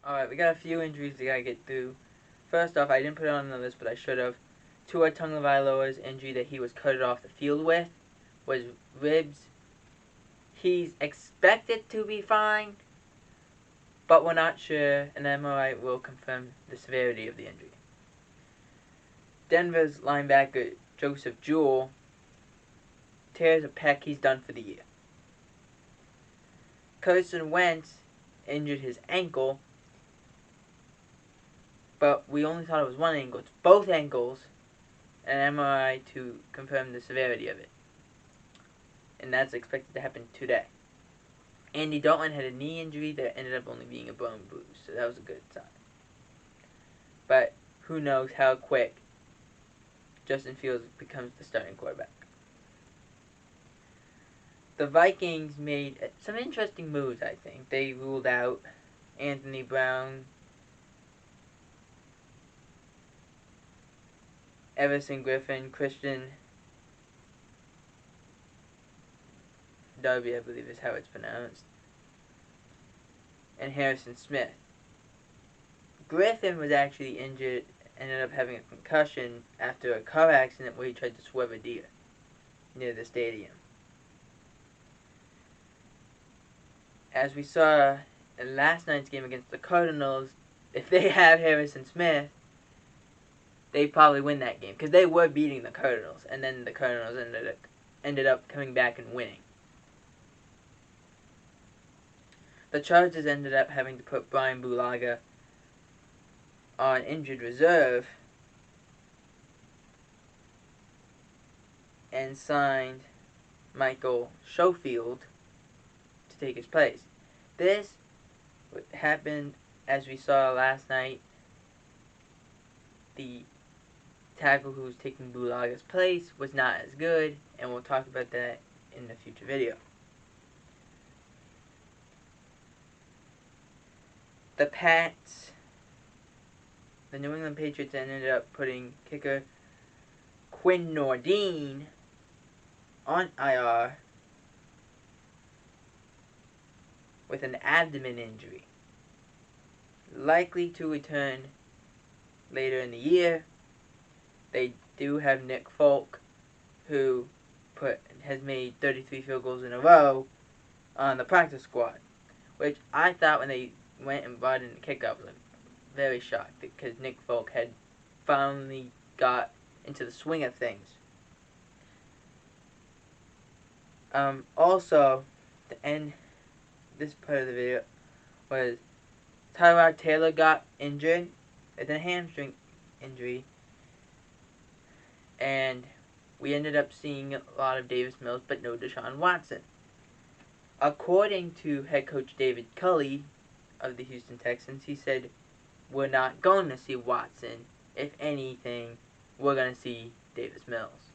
Alright, we got a few injuries we gotta get through. First off, I didn't put it on the list, but I should have. Tua Tagovailoa's injury that he was cut off the field with was ribs. He's expected to be fine, but we're not sure. An MRI will confirm the severity of the injury. Denver's linebacker Joseph Jewell tears a pec. He's done for the year. Carson Wentz injured his ankle, but we only thought it was one ankle. It's both ankles, and an MRI to confirm the severity of it. And that's expected to happen today. Andy Dalton had a knee injury that ended up only being a bone bruise, so that was a good sign. But who knows how quick Justin Fields becomes the starting quarterback. The Vikings made some interesting moves, I think. They ruled out Anthony Brown, Everson Griffin, Christian Darby, I believe is how it's pronounced, and Harrison Smith. Griffin was actually injured, ended up having a concussion after a car accident where he tried to swerve a deer near the stadium. As we saw in last night's game against the Cardinals, if they have Harrison Smith, they probably win that game, because they were beating the Cardinals, and then the Cardinals ended up coming back and winning. The Chargers ended up having to put Brian Bulaga on injured reserve and signed Michael Schofield to take his place. This happened as we saw last night. The tackle who was taking Bulaga's place was not as good, and we'll talk about that in a future video. The New England Patriots ended up putting kicker Quinn Nordine on IR with an abdomen injury, likely to return later in the year. They do have Nick Folk, who has made 33 field goals in a row on the practice squad, which I thought when they went and brought in the kicker, I was like, very shocked, because Nick Folk had finally got into the swing of things. Also, to end this part of the video, was Tyrod Taylor got injured with a hamstring injury, and we ended up seeing a lot of Davis Mills, but no Deshaun Watson. According to head coach David Culley of the Houston Texans, he said, we're not going to see Watson. If anything, we're going to see Davis Mills.